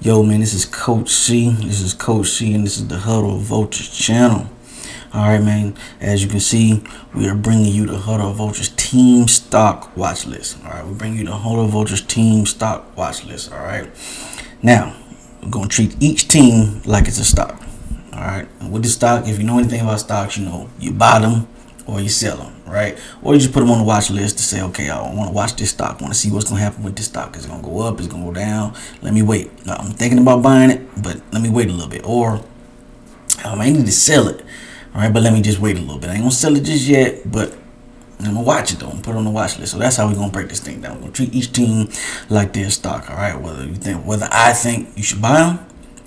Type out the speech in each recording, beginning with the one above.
Yo, man, this is Coach C. This is Coach C, and this is the Huudl.Vuultures channel. All right, man. As you can see, we are bringing you the Huudl.Vuultures team stock watch list. All right, we bring you the Huudl.Vuultures team stock watch list. All right. Now, we're gonna treat each team like it's a stock. All right. And with the stock, if you know anything about stocks, you know you buy them or you sell them, right? Or you just put them on the watch list to say, okay, I want to watch this stock. I want to see what's going to happen with this stock. Is it going to go up? Is it going to go down? Let me wait. I'm thinking about buying it, but let me wait a little bit. Or I need to sell it, all right? But let me just wait a little bit. I ain't going to sell it just yet, but I'm going to watch it, though, and put it on the watch list. So that's how we're going to break this thing down. We're going to treat each team like their stock, all right? Whether I think you should buy them,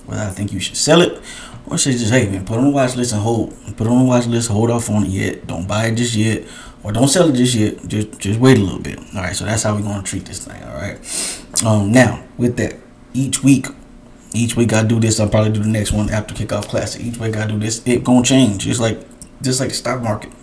whether I think you should sell it, or say just, hey, man, put it on the watch list and hold. Put it on the watch list, hold off on it yet. Don't buy it just yet, or don't sell it just yet. Just wait a little bit. All right, so that's how we're going to treat this thing, all right? Now, with that, each week I do this. I'll probably do the next one after Kickoff Classic. Each week I do this. It going to change, just like the stock market.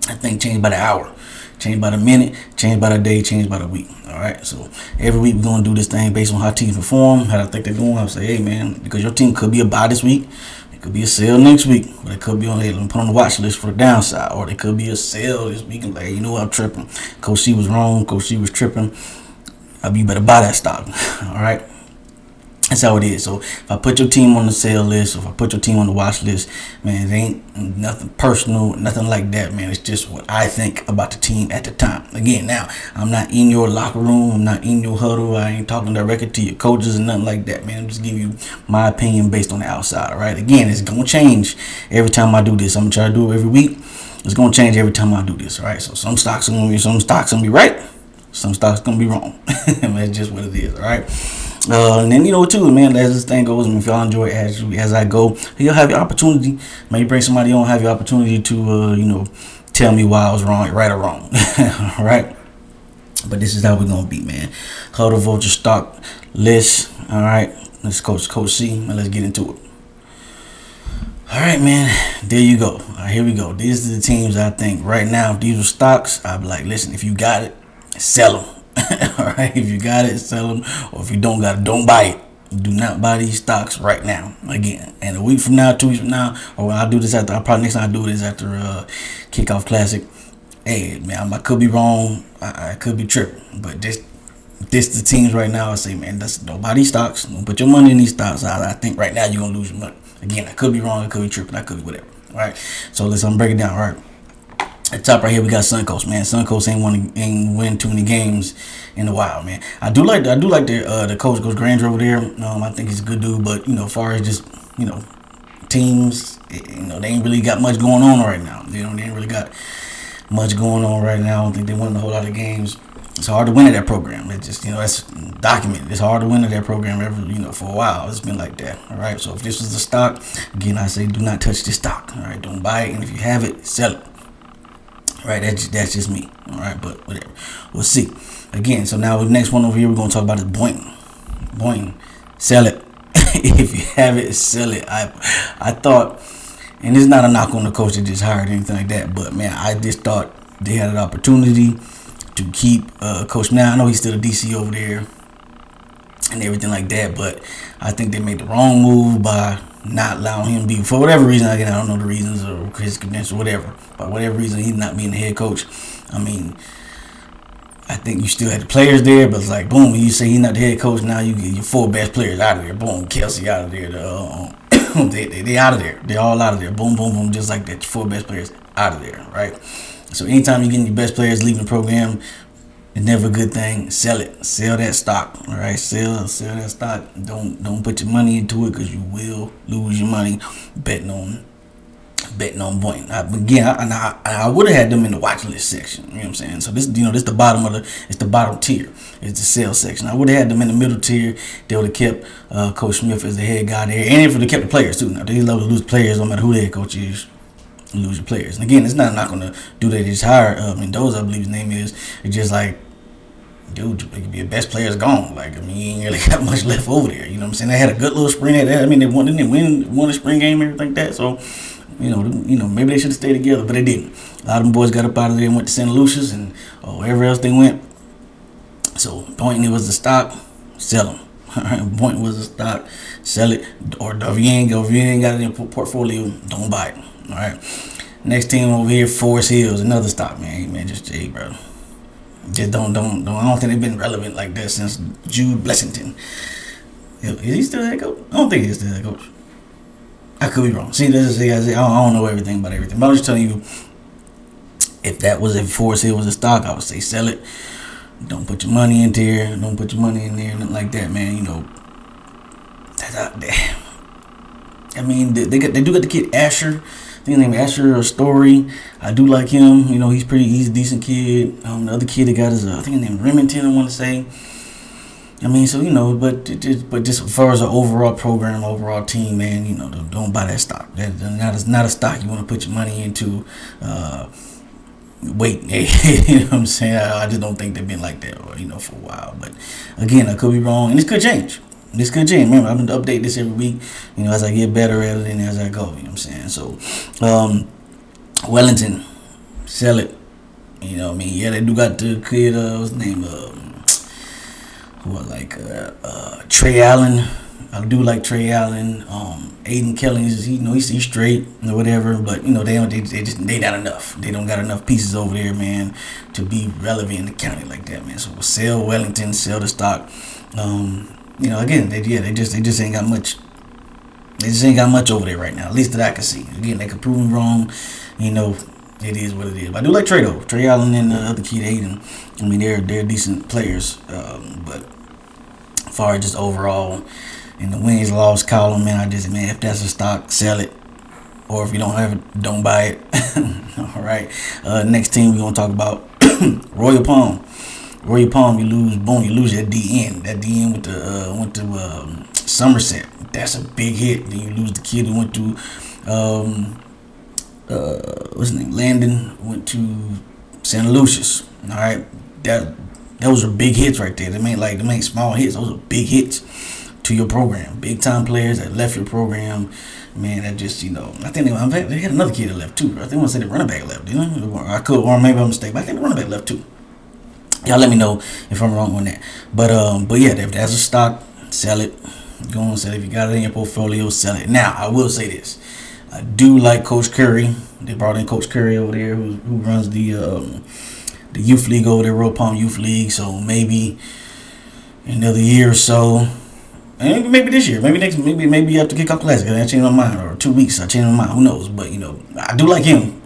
I think change by the hour, change by the minute, change by the day, change by the week. All right. So every week we're gonna do this thing based on how teams perform, how I think they're doing. I'll say, hey man, because your team could be a buy this week, it could be a sale next week, or it could be on let me put on the watch list for the downside, or it could be a sale this week and like, you know what, I'm tripping. Coach C was wrong. Coach C was tripping. You better buy that stock. All right. That's how it is. So if I put your team on the sale list, or if I put your team on the watch list, man, it ain't nothing personal, nothing like that, man. It's just what I think about the team at the time. Again, now, I'm not in your locker room. I'm not in your huddle. I ain't talking directly to your coaches and nothing like that, man. I'm just giving you my opinion based on the outside, all right? Again, it's going to change every time I do this. I'm going to try to do it every week. It's going to change every time I do this, all right? So some stocks are going to be right. Some stocks going to be wrong. That's just what it is, all right? And then, you know, too, man, as this thing goes, if y'all enjoy it as I go, you'll have your opportunity. Maybe bring somebody on, have your opportunity to, tell me why I was wrong, right or wrong. All right. But this is how we're going to be, man. Huudl.Vuultures stock list. All right. Let's Coach C, and let's get into it. All right, man. There you go. All right, here we go. These are the teams I think right now. If these are stocks, I'd be like, listen, if you got it, sell them. All right, if you got it, sell them, or if you don't got it, don't buy it. Do not buy these stocks right now. Again, and a week from now, 2 weeks from now, or when I do this after, I probably next time I do it is after Kickoff Classic. Hey, man, I could be wrong. I could be tripping, but this the teams right now. I say, man, don't buy these stocks. Don't put your money in these stocks. I think right now you're gonna lose your money. Again, I could be wrong. I could be tripping. I could be whatever. All right, so let's break it down. All right. At the top right here, we got Suncoast, man. Suncoast ain't win too many games in a while, man. I do like the coach, Coach Granger over there. I think he's a good dude, but as far as just teams, they ain't really got much going on right now. They ain't really got much going on right now. I don't think they won a whole lot of games. It's hard to win at that program. It just that's documented. It's hard to win at that program for a while. It's been like that. All right. So if this was the stock, again, I say do not touch this stock. All right. Don't buy it, and if you have it, sell it. Right, that's just me. All right, but whatever. We'll see. Again, so now the next one over here we're gonna talk about is Boynton. Sell it. If you have it, sell it. I thought, and it's not a knock on the coach that just hired or anything like that, but man, I just thought they had an opportunity to keep Coach. Now I know he's still a DC over there and everything like that, but I think they made the wrong move by not allowing him to be, for whatever reason. Again, I don't know the reasons or his credentials or whatever, but whatever reason he's not being the head coach. I mean, I think you still had the players there, but it's like, boom, you say he's not the head coach, now you get your 4 best players out of there. Boom, Kelsey out of there. They out of there. They're all out of there. Boom, boom, boom, just like that. 4 best players out of there, right? So anytime you're getting your best players leaving the program, it's never a good thing. Sell it. Sell that stock. All right. Sell that stock. Don't put your money into it, because you will lose your money betting on Boynton. I would have had them in the watch list section. You know what I'm saying? So this the bottom it's the bottom tier. It's the sales section. I would have had them in the middle tier. They would have kept Coach Smith as the head guy there, and if they kept the players too. Now they love to lose players, no matter who the head coach is. Lose your players. And again, it's not going to do that. They just hire Mendoza, I believe his name is. It's just like, dude, your best player's gone. Like, you ain't really got much left over there. You know what I'm saying? They had a good little spring. They won a spring game and everything like that. So, maybe they should have stayed together, but they didn't. A lot of them boys got up out of there and went to St. Lucia's and wherever else they went. So, Boynton, it was the stock. Sell them. Point was a stock, sell it, or if you ain't got it in your portfolio, don't buy it. All right. Next team over here, Forest Hills, another stock, man. Hey, man, just hey, bro. Just don't. I don't think they've been relevant like that since Jude Blessington. Is he still head coach? I don't think he's still head coach. I could be wrong. See, this is I don't know everything about everything, but I'm just telling you, if Forest Hill was a stock, I would say sell it. Don't put your money into here. Don't put your money in there, nothing like that, man. You know, that's out there. I mean, they do got the kid Asher. I think his name is Asher Story. I do like him. You know, he's a decent kid. The other kid they got is I think his name is Remington. I want to say. I mean, so you know, but just as far as an overall program, overall team, man, you know, don't buy that stock. That's not a stock you want to put your money into. Wait, you know what I'm saying? I just don't think they've been like that, or, you know, for a while. But again, I could be wrong, and this could change. Remember, I'm gonna update this every week, you know, as I get better at it and as I go. You know what I'm saying? So, Wellington, sell it. You know what I mean? Yeah, they do got the kid. What's his name? Trey Allen. I do like Trey Allen. Aiden Kelly is he's straight or whatever, but you know they not enough. They don't got enough pieces over there, man, to be relevant in the county like that, man. So we'll sell Wellington, sell the stock. You know, again, they just ain't got much. They just ain't got much over there right now, at least that I can see. Again, they could prove me wrong. You know, it is what it is. But I do like Trey though. Trey Allen and the other kid Aiden. I mean, they're decent players, but as far as just overall. In the wins loss column, man, if that's a stock, sell it. Or if you don't have it, don't buy it. All right. Next team we're gonna talk about Royal Palm. Royal Palm, you lose your DN. That DN went to Somerset. That's a big hit. Then you lose the kid who went to what's his name? Landon went to St. Lucius. All right. Those are big hits right there. They ain't small hits. Those are big hits to your program. Big time players that left your program, man. That just, you know, I think they had another kid that left too. I think I want to say the running back left, didn't they? I could, or maybe I'm mistaken. But I think the running back left too. Y'all let me know if I'm wrong on that. But yeah, if that's a stock, sell it. Go on, sell it. If you got it in your portfolio, sell it. Now I will say this: I do like Coach Curry. They brought in Coach Curry over there, who runs the youth league over there, Royal Palm Youth League. So maybe another year or so. And maybe this year, maybe next, maybe after kickoff classic, I change my mind, or 2 weeks, I change my mind. Who knows? But you know, I do like him,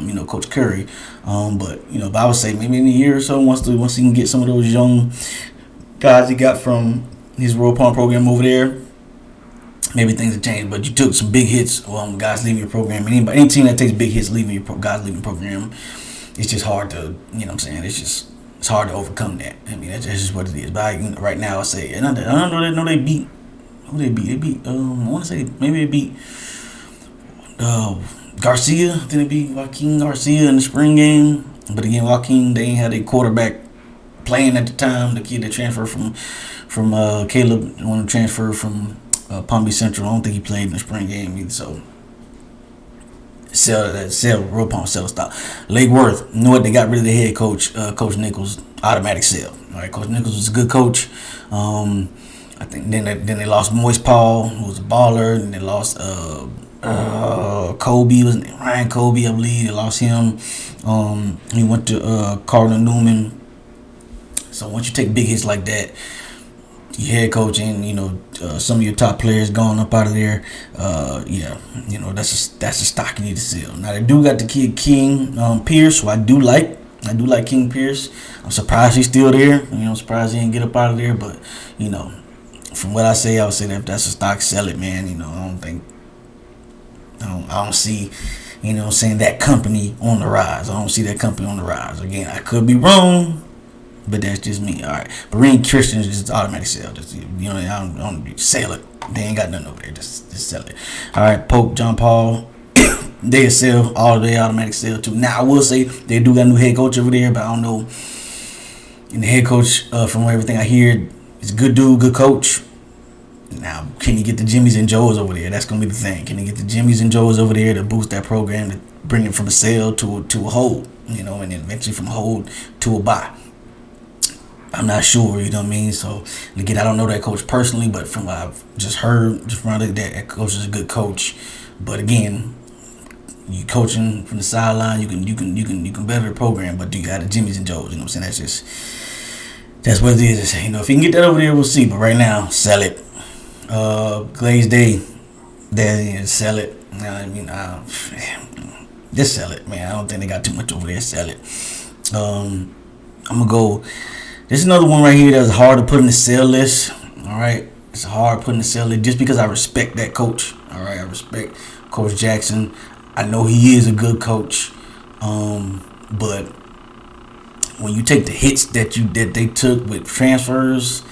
you know, Coach Curry. But you know, I would say maybe in a year or so, once he can get some of those young guys he got from his Royal Palm program over there, maybe things have changed. But you took some big hits, guys leaving your program. Any team that takes big hits, guys leaving your program, it's just hard to, you know what I'm saying? It's hard to overcome that. I mean, that's just what it is. But right now, I say, and I don't know they beat. Who they beat? They beat. I want to say maybe they beat Garcia. I think they beat Joaquin Garcia in the spring game. But again, Joaquin, they ain't had a quarterback playing at the time. The kid that transferred from Caleb, the one who transferred from Palm Beach Central. I don't think he played in the spring game either. So. Sell Royal Palm, sell stock. Lake Worth, you know what? They got rid of the head coach, Coach Nichols. Automatic sell. All right, Coach Nichols was a good coach. I think then they lost Moise Paul, who was a baller, and they lost Kobe, Ryan Kobe, I believe. They lost him. He went to Cardinal Newman. So once you take big hits like that, your head coach and you know some of your top players gone up out of there, yeah, you know that's a stock you need to sell. Now they do got the kid King Pierce, who I do like King Pierce. I'm surprised he's still there. You know, I'm surprised he didn't get up out of there. But you know, from what I would say that if that's a stock, sell it, man. You know, I don't see, you know, saying that company on the rise. I don't see that company on the rise. Again, I could be wrong. But that's just me. All right. Berean Christian is just automatic sell. Just, you know, I don't sell it. They ain't got nothing over there. Just sell it. All right. Pope, John Paul, they sell. All day automatic sell too. Now I will say they do got a new head coach over there, but I don't know. And the head coach, from everything I hear, is a good dude, good coach. Now, can you get the Jimmys and Joes over there? That's gonna be the thing. Can you get the Jimmys and Joes over there to boost that program, to bring it from a sell to a hold, you know, and then eventually from a hold to a buy? I'm not sure, you know what I mean? So again, I don't know that coach personally, but from what I've just heard, just from that coach is a good coach. But again, you coaching from the sideline, you can better the program, but you got the Jimmys and Joes, you know what I'm saying? That's what it is. You know, if you can get that over there, we'll see. But right now, sell it. Glaze Day, there, sell it. I mean, just sell it, man. I don't think they got too much over there. Sell it. I'm gonna go. There's another one right here that's hard to put in the sell list. All right, it's hard putting the sell list just because I respect that coach. All right, I respect Coach Jackson. I know he is a good coach, but when you take the hits that they took with transfers,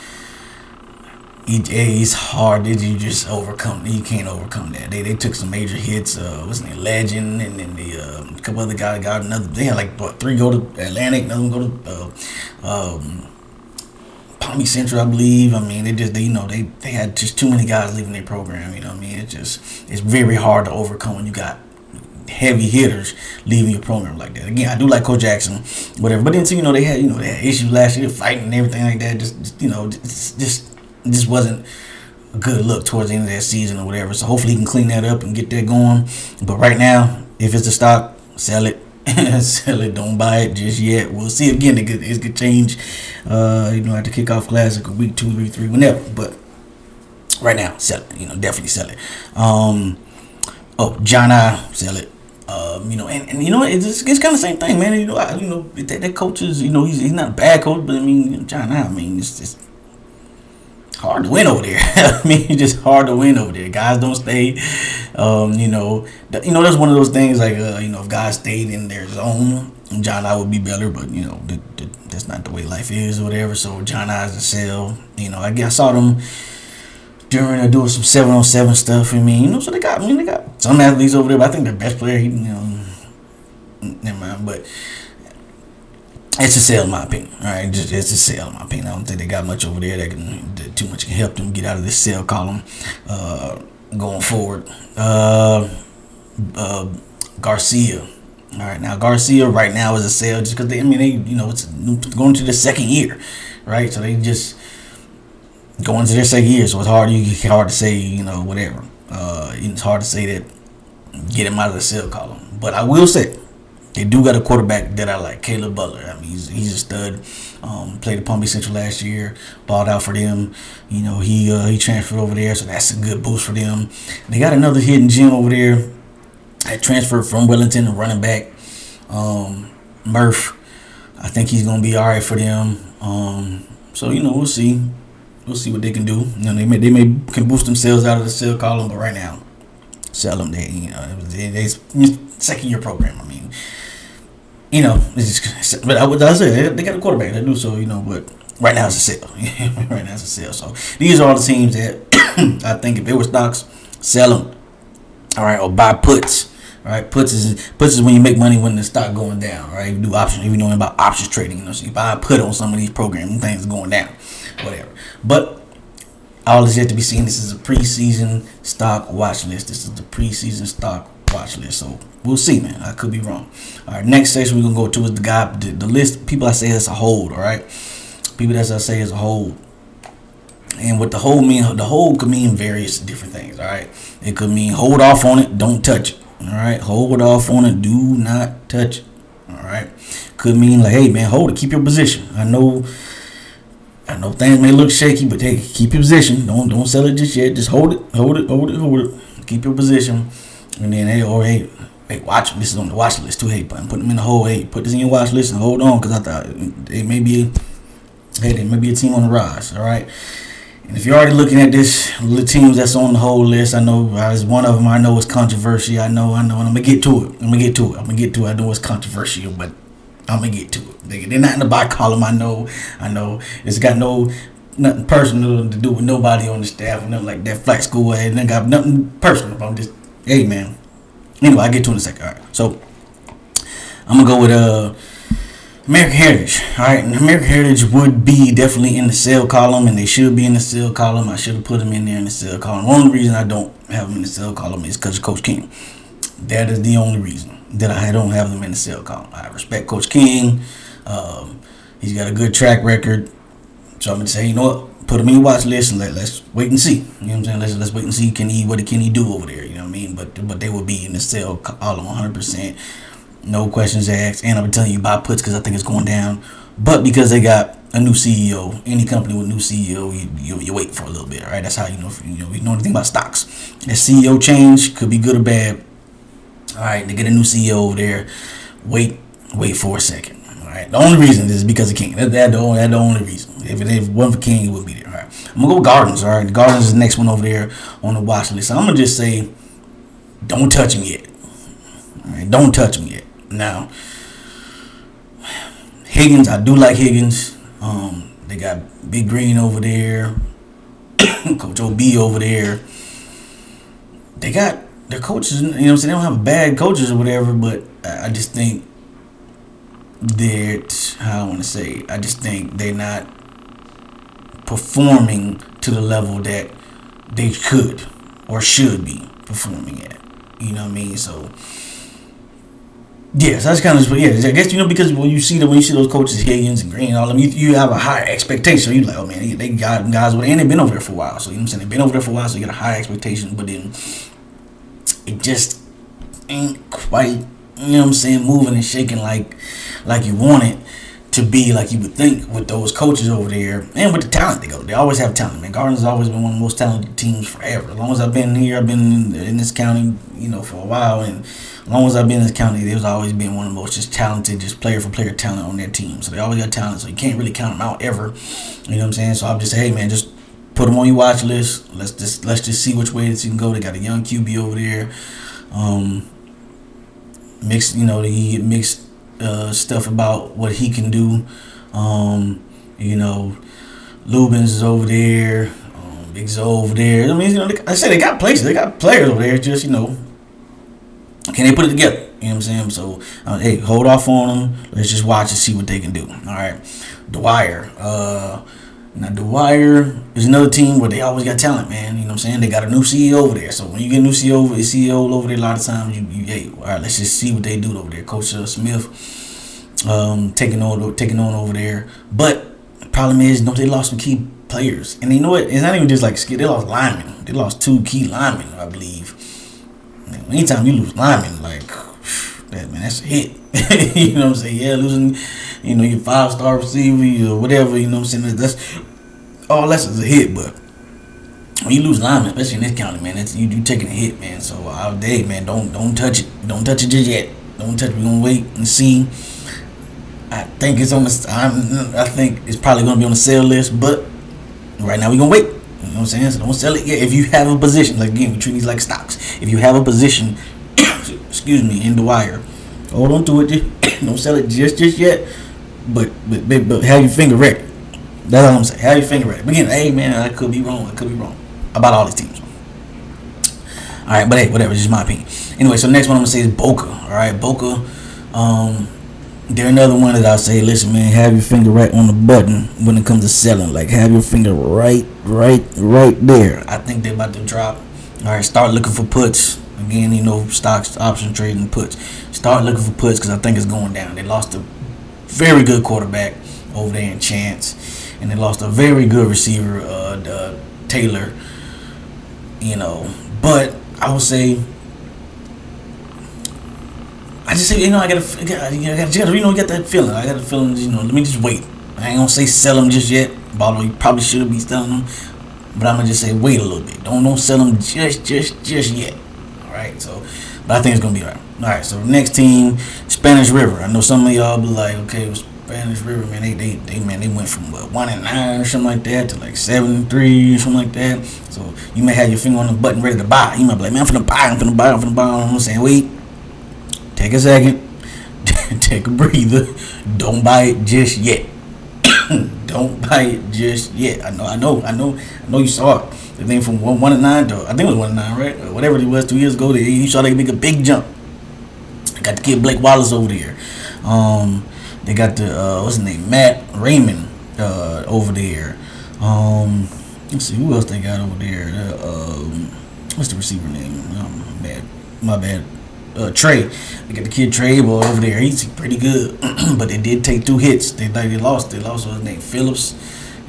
it's hard. You just overcome. You can't overcome that. They took some major hits. What's his name? Legend, and then a couple other guys got another. They had like 3 go to Atlantic, another one go to Palmy Central, I believe. I mean, they had just too many guys leaving their program. You know what I mean? It's very hard to overcome when you got heavy hitters leaving your program like that. Again, I do like Coach Jackson, whatever. But then too, they had issues last year, fighting and everything like that. Just wasn't a good look towards the end of that season or whatever. So hopefully he can clean that up and get that going. But right now, if it's a stock, sell it. Sell it. Don't buy it just yet. We'll see. Again, it could change. At the kickoff classic, week 2, week 3, whenever. But right now, sell it. Definitely sell it. John I, sell it. It's kind of the same thing, man. That coach is, he's not a bad coach, but I mean, John I mean, it's hard to win over there. I mean, it's just hard to win over there. Guys don't stay. That's one of those things like, if guys stayed in their zone, John I would be better, but that's not the way life is or whatever. So John I is a sell. I saw them during doing some 7-on-7 stuff. I mean, so they got some athletes over there, but I think their best player, never mind, but it's a sale in my opinion. All right, it's a sale in my opinion. I don't think they got much over there that too much can help them get out of this sell column going forward. Garcia. All right, now Garcia right now is a sale just because it's going to the second year, right? So they just going to their second year, so it's hard to say, whatever. It's hard to say that get him out of the sell column. But I will say they do got a quarterback that I like, Caleb Butler. I mean, he's a stud. Played at Palm Beach Central last year, balled out for them. He transferred over there, so that's a good boost for them. They got another hidden gem over there that transferred from Wellington, a running back, Murph. I think he's gonna be all right for them. So we'll see. We'll see what they can do. They may can boost themselves out of the sell column, but right now, sell them. They second year program. I mean, but I say they got a quarterback. They do so. But right now it's a sell. Right now it's a sell. So these are all the teams that I think if it were stocks, sell them. All right, or buy puts. All right, puts is when you make money when the stock going down. Right, you do options. If you know about options trading, so you buy a put on some of these programs, things going down, whatever. But all is yet to be seen. This is a preseason stock watch list. This is the preseason stock watch list. So we'll see, man. I could be wrong. All right, next section we're gonna go to is the list. People I say is a hold. All right, people that I say is a hold. And what the hold could mean various different things. All right, it could mean hold off on it, don't touch it. All right, hold off on it, do not touch it. All right, could mean like, hey man, hold it, keep your position. I know things may look shaky, but hey, keep your position. Don't sell it just yet. Just hold it. Keep your position, and then hey, watch. This is on the watch list too. Hey, put them in the hold. Hey, put this in your watch list and hold on, because I thought there may be a team on the rise. All right. And if you're already looking at the teams that's on the whole list, I know as one of them, I know it's controversial. I know, and I'm gonna get to it. I know it's controversial, but I'm gonna get to it. They're not in the buy column. I know. It's got nothing personal to do with nobody on the staff or nothing like that. Flat school, and they got nothing personal. I'm just, hey man. Anyway, I get to it in a second. All right, so I'm gonna go with American Heritage. All right, and American Heritage would be definitely in the sell column, and they should be in the sell column. I should have put them in there in the sell column. The only reason I don't have them in the sell column is because of Coach King. That is the only reason that I don't have them in the sell column. I respect Coach King. He's got a good track record. So I'm gonna say, you know what, put him in your watch list and let's wait and see. You know what I'm saying? Let's wait and see what can he do over there. You know what I mean? But they will be in the sale all on 100%, no questions asked. And I'm telling you buy puts because I think it's going down. But because they got a new CEO, any company with a new CEO, you wait for a little bit. All right, that's how you know anything about stocks. That CEO change could be good or bad. All right, they get a new CEO over there. Wait for a second. All right, the only reason is because of King. That's the only reason. If it wasn't for King, it wouldn't be there. All right, I'm gonna go with Gardens. All right, the Gardens is the next one over there on the watch list. So I'm gonna just say, don't touch him yet. All right, don't touch him yet. Now, Higgins, I do like Higgins. They got Big Green over there, Coach OB over there. They got their coaches, you know what I'm saying? They don't have bad coaches or whatever, but I just think that, I just think they're not performing to the level that they could or should be performing at. You know what I mean? So, yes, that's kind of, I guess, because when you see those coaches, Higgins and Green, all of them, you have a higher expectation. You're like, oh man, they got guys with, and they've been over there for a while. So, you know what I'm saying? They've been over there for a while, so you got a higher expectation, but then it just ain't quite, you know what I'm saying, moving and shaking like you want it to be, like you would think with those coaches over there and with the talent they go. They always have talent, man. Gardner's has always been one of the most talented teams forever. As long as I've been here, I've been in this county, for a while, and as long as I've been in this county, there's always been one of the most just talented, just player for player talent on their team. So they always got talent, so you can't really count them out ever. You know what I'm saying? So I'll just say, hey man, just put them on your watch list. Let's just see which way this can go. They got a young QB over there. Mixed stuff about what he can do. Lubens is over there. Big Zo over there. I mean, I say they got places. They got players over there. Just, can they put it together? You know what I'm saying? So, hey, hold off on them. Let's just watch and see what they can do. All right. Dwyer. Now, Dwyer is another team where they always got talent, man. You know what I'm saying? They got a new CEO over there. So when you get a new CEO over there, a lot of times, hey, all right, let's just see what they do over there. Coach Smith taking on over there. But the problem is, they lost some key players. And you know what? It's not even just like skill. They lost linemen. They lost 2 key linemen, I believe. Man, anytime you lose linemen, that's a hit. You know what I'm saying? Yeah, losing, your 5-star receiver or whatever, you know what I'm saying? That's is a hit, but when you lose linemen, especially in this county, man, that's you taking a hit, man. So all day, man, don't touch it. Don't touch it just yet. Don't touch it. We're gonna wait and see. I think it's I think it's probably gonna be on the sale list, but right now we're gonna wait. You know what I'm saying? So don't sell it yet. If you have a position, like again, we treat these like stocks. If you have a position, in the wire, hold on to it. Don't sell it just yet. But have your finger ready. That's all I'm saying. Have your finger ready. But again, hey man, I could be wrong about all these teams. All right, but hey, whatever. This is my opinion. Anyway, so next one I'm gonna say is Boca. All right, Boca. They're another one that I'll say, listen, man, have your finger right on the button when it comes to selling. Like, have your finger right there. I think they're about to drop. All right, start looking for puts. Again, stocks, option trading, puts. Start looking for puts because I think it's going down. They lost a very good quarterback over there in Chance, and they lost a very good receiver, Taylor. But I would say, I just say, I got that feeling. I got the feeling, let me just wait. I ain't gonna say sell them just yet. Although you probably should be selling them, but I'm gonna just say wait a little bit. Don't sell them just yet. All right. So, but I think it's gonna be all right. All right. So next team, Spanish River. I know some of y'all be like, okay, well, Spanish River, man, they went from 1-9 or something like that to 7-3 or something like that. So you may have your finger on the button ready to buy. You might be like, man, I'm finna buy. I'm saying wait. Take a second. Take a breather. Don't buy it just yet. Don't buy it just yet. I know you saw it. The thing from 1-9 to, I think it was 1-9, right? Or whatever it was 2 years ago. You saw they make a big jump. Got the kid Blake Wallace over there. They got the what's his name, Matt Raymond over there. Let's see who else they got over there. What's the receiver name? My bad. Trey. They got the kid Trey over there. He's pretty good, but they did take 2 hits. They lost. They lost his name Phillips,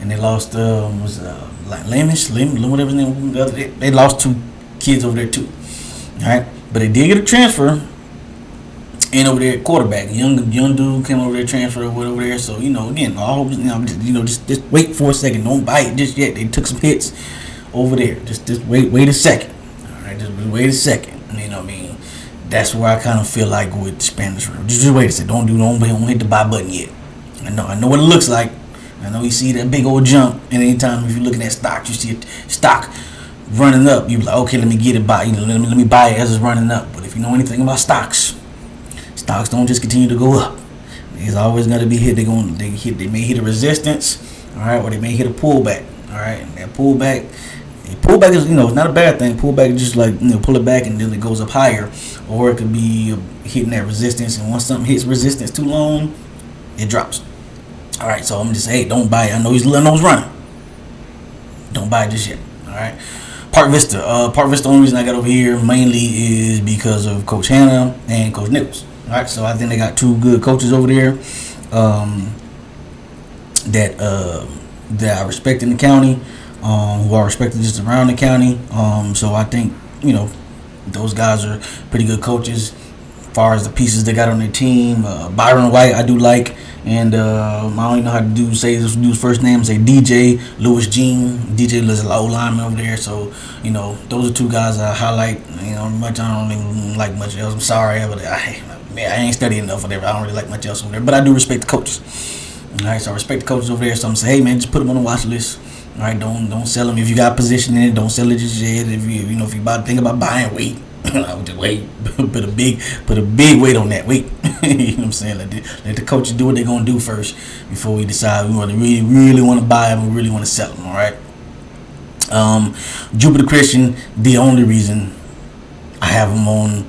and they lost was like Lamish, whatever his name. They lost 2 kids over there too. All right, but they did get a transfer. And over there, quarterback, young dude came over there, transfer over there. So again, I hope just wait for a second. Don't bite just yet. They took some hits over there. Just wait a second. All right, just wait a second. I mean, that's where I kind of feel like with Spanish room. Just wait a second. Don't hit the buy button yet. I know what it looks like. I know you see that big old jump, and anytime if you're looking at stock, you see a stock running up. You be like, okay, let me get it by. Let me buy it as it's running up. But if you know anything about stocks don't just continue to go up. It's always going to be hit. They may hit a resistance, all right, or they may hit a pullback, all right. And that pullback is it's not a bad thing. Pullback is just like pull it back and then it goes up higher, or it could be hitting that resistance. And once something hits resistance too long, it drops. All right, so I'm just saying, hey, don't buy it. I know he's running. Don't buy it just yet. All right. Park Vista. The only reason I got over here mainly is because of Coach Hannah and Coach Nichols. All right, so I think they got 2 good coaches over there that I respect in the county, who are respected just around the county. So I think those guys are pretty good coaches. As far as the pieces they got on their team, Byron White I do like, and I don't even know how to say this dude's first name. Say DJ Lewis Jean. DJ is an old lineman over there. So those are 2 guys I highlight. Much I don't even like much else. I'm sorry, but I ain't studying enough or whatever. I don't really like much else over there, but I do respect the coaches. All right, so I respect the coaches over there. So I'm saying, hey man, just put them on the watch list. All right, don't sell them if you got position in it. Don't sell it just yet. If you about think about buying, wait. I would just wait. put a big weight on that. Wait. You know what I'm saying? Let the coaches do what they're gonna do first before we decide we want to really want to buy them. We really want to sell them. All right. Jupiter Christian. The only reason I have them on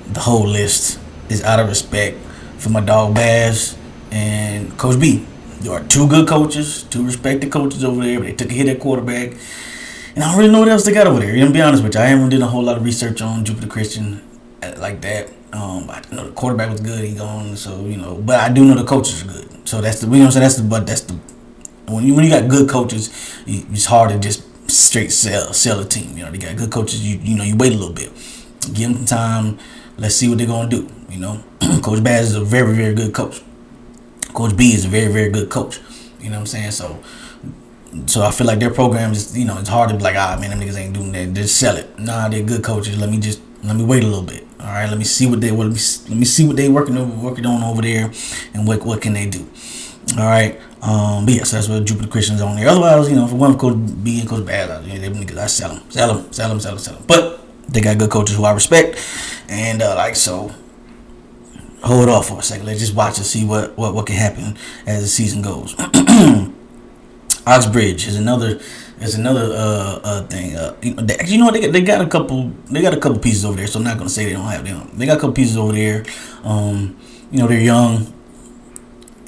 the whole list is out of respect for my dog Baz and Coach B. There are 2 good coaches, 2 respected coaches over there, but they took a hit at quarterback. And I don't really know what else they got over there. To be honest with you, I haven't done a whole lot of research on Jupiter Christian like that. I know the quarterback was good, he gone, so but I do know the coaches are good. So that's the when you got good coaches, it's hard to just straight sell a team. They got good coaches. You wait a little bit, give them time. Let's see what they're gonna do. Coach Baz is a very, very good coach. Coach B is a very, very good coach. You know what I'm saying? So I feel like their program is, it's hard to be like, man, them niggas ain't doing that. Just sell it. Nah, they're good coaches. Let me wait a little bit. All right, let me see what they working on over there, and what can they do. All right. But yeah, so that's what Jupiter Christian's on there. Otherwise, for one of Coach B and Coach Baz, them niggas, I sell them. But they got good coaches who I respect, and so. Hold off for a second. Let's just watch and see what can happen as the season goes. Oxbridge is another thing. They got a couple pieces over there. So I'm not gonna say they don't have them. They got a couple pieces over there. They're young,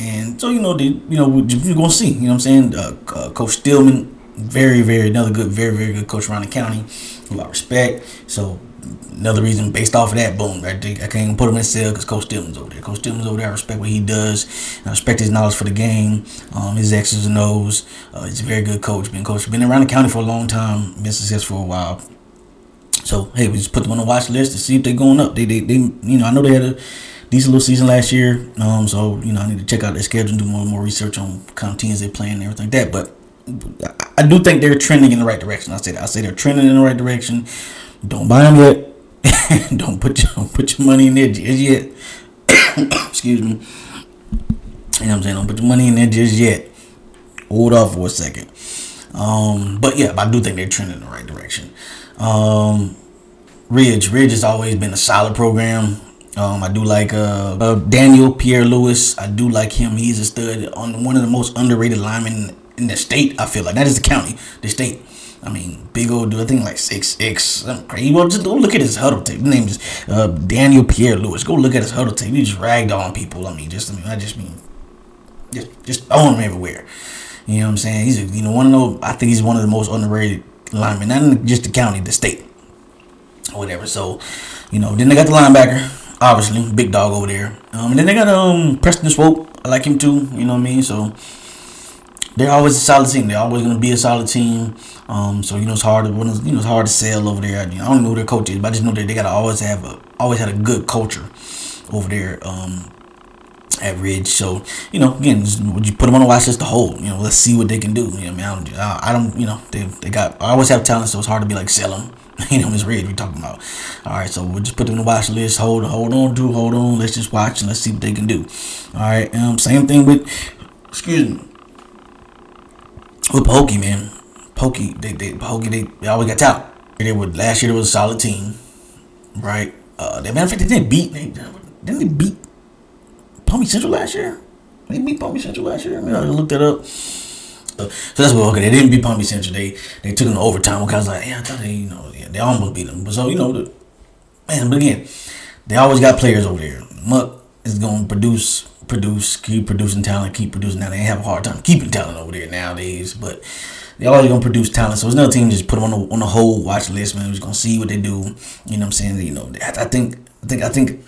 and so we're gonna see. You know what I'm saying? Coach Stillman, very very good coach around the county, who I respect. So. Another reason based off of that, boom, right there, I can't even put him in sale because Coach Stillman's over there. I respect what he does. I respect his knowledge for the game, his X's and O's. He's a very good coach. Been around the county for a long time. Been successful for a while. So hey, we just put them on the watch list to see if they're going up. They I know they had a decent little season last year. So I need to check out their schedule and do more research on kind of teams they play and everything like that. But I do think they're trending in the right direction. I say they're trending in the right direction. Don't buy them yet. Don't put your money in there just yet. Excuse me. You know what I'm saying? Don't put your money in there just yet. Hold off for a second. But I do think they're trending in the right direction. Ridge has always been a solid program. I do like Daniel Pierre-Louis. I do like him. He's a stud, on one of the most underrated linemen in the state. I feel like not just the county, the state. I mean, big old dude. I think like 6'6", something crazy. Well, just go look at his huddle tape. His name is Daniel Pierre-Louis. Go look at his huddle tape. He just ragged on people. Just throwing him everywhere. You know what I'm saying? He's I think he's one of the most underrated linemen, not in just the county, the state, or whatever. So, then they got the linebacker, obviously, big dog over there. And then they got Preston Swope. I like him too. You know what I mean? So. they're always a solid team. They're always gonna be a solid team. So it's hard to it's hard to sell over there. I don't know who their coach is, but I just know that they gotta always had a good culture over there. At Ridge. So, again, would you put them on the watch list to hold? Let's see what they can do. I mean, I don't they got, I always have talent, so it's hard to be like, sell them. It's Ridge we're talking about. All right, so we'll just put them on the watch list. Hold on. Let's just watch and let's see what they can do. All right, same thing with, with Pokey, man. Pokey, they always got talent. Last year, they was a solid team, right? Matter of fact, didn't they beat Palmy Central last year? They beat Palmy Central last year. I mean, I looked that up. So that's what. Okay, they didn't beat Palmy Central. They took them to overtime. Because I was like, I thought they almost beat them. But so but again, they always got players over there. Muck is going to keep producing talent, keep producing. Now they have a hard time keeping talent over there nowadays, but they always gonna produce talent. So it's another team, just put them on the whole watch list, man. We're just gonna see what they do. You know what I'm saying? I think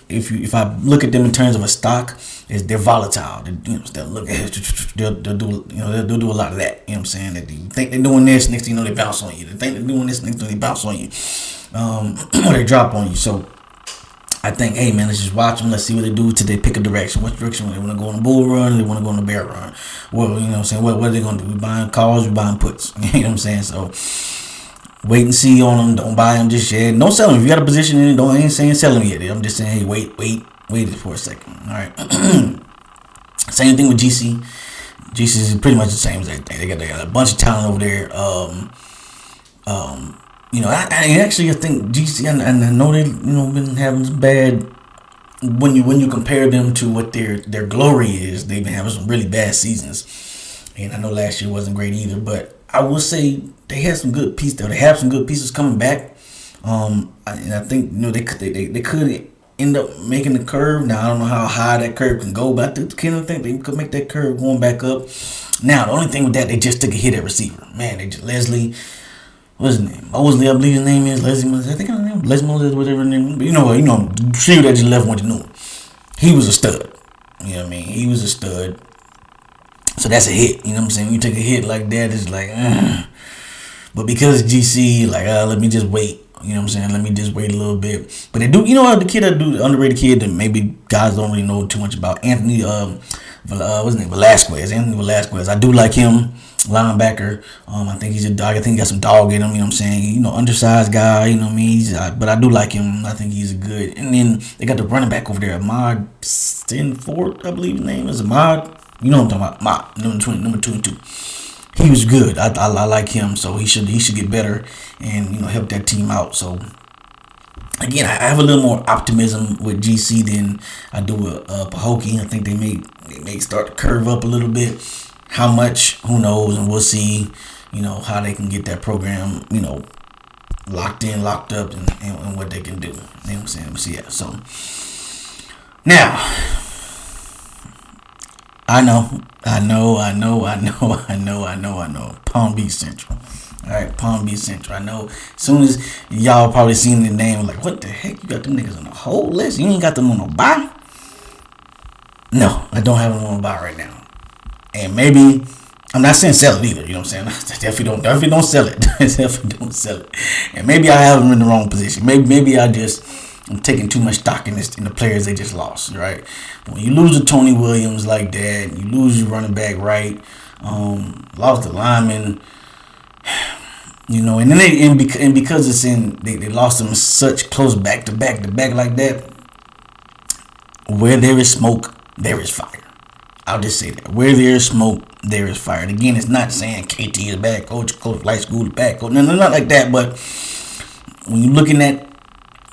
if I look at them in terms of a stock, is they're volatile. They'll do a lot of that. You know what I'm saying? That you think they're doing this, next thing you know they bounce on you. They think they're doing this, next thing they bounce on you. Or they drop on you. So I think, hey man, let's just watch them. Let's see what they do till they pick a direction. What direction? They want to go on a bull run, they want to go on a bear run. Well, you know what I'm saying? What are they going to do? We buying calls, we buying puts. You know what I'm saying? So wait and see on them. Don't buy them just yet. Don't sell them. If you got a position in it, I ain't saying sell them yet. I'm just saying, hey, wait for a second. All right. Same thing with GC. GC is pretty much the same as everything. They got a bunch of talent over there. I think GC, and I know they been having some bad, when you compare them to what their glory is. They've been having some really bad seasons, and I know last year wasn't great either. But I will say they had some good pieces. They have some good pieces coming back. And I think they could end up making the curve. Now I don't know how high that curve can go, but I think they could make that curve going back up. Now the only thing with that, they just took a hit at receiver. Man, Leslie. What's his name? Mosley, I believe his name is Leslie Moses. I think his name Leslie Moses, whatever his name. But Shrew that just left went to Newman. He was a stud. You know what I mean? He was a stud. So that's a hit. You know what I'm saying? When you take a hit like that, it's like, But because GC, like, let me just wait. You know what I'm saying? Let me just wait a little bit. But they do, the kid that do, the underrated kid that maybe guys don't really know too much about, Anthony, what's his name? Anthony Velasquez. I do like him. Linebacker. I think he's a dog. I think he got some dog in him. You know what I'm saying? Undersized guy. You know what I mean? But I do like him. I think he's a good. And then they got the running back over there, Ahmad Stanford, I believe his name is Ahmad. You know what I'm talking about? Ahmad, number 22. He was good. I like him. So he should get better and help that team out. So again, I have a little more optimism with GC than I do with Pahokee. I think they may start to curve up a little bit. How much? Who knows? And we'll see, how they can get that program, locked in, locked up, and what they can do. You know what I'm saying? So, yeah. So, now, I know. Palm Beach Central. All right, Palm Beach Central. I know. As soon as y'all probably seen the name, like, what the heck? You got them niggas on the whole list? You ain't got them on no buy? No, I don't have them on a buy right now. And maybe, I'm not saying sell it either, you know what I'm saying? Definitely don't sell it. Definitely don't sell it. And maybe I have them in the wrong position. Maybe I'm taking too much stock in the players they just lost, right? But when you lose to Tony Williams like that, you lose your running back, right? Lost the lineman, and then because it's they lost them such close back to back like that. Where there is smoke, there is fire. I'll just say that. Where there is smoke, there is fire. And again, it's not saying KT is a bad coach Light School is a bad coach. No, not like that. But when you're looking at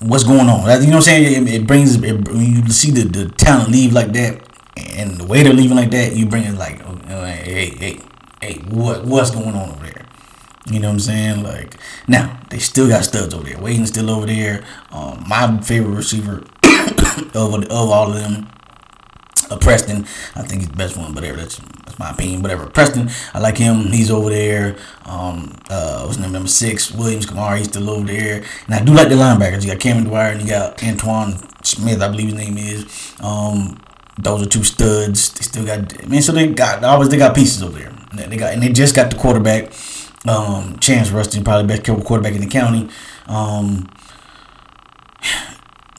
what's going on, you know what I'm saying? It brings, when you see the talent leave like that, and the way they're leaving like that, you bring it like, hey, what's going on over there? You know what I'm saying? Like, now, they still got studs over there. Waiting still over there. My favorite receiver of all of them, Preston, I think he's the best one, whatever. That's my opinion, whatever. Preston, I like him. He's over there. What's his name? Number 6, Williams Kamara. He's still over there. And I do like the linebackers. You got Cameron Dwyer and you got Antoine Smith, I believe his name is. Those are two studs. They still got. I mean, so they got pieces over there. They just got the quarterback, Chance Rustin, probably the best quarterback in the county.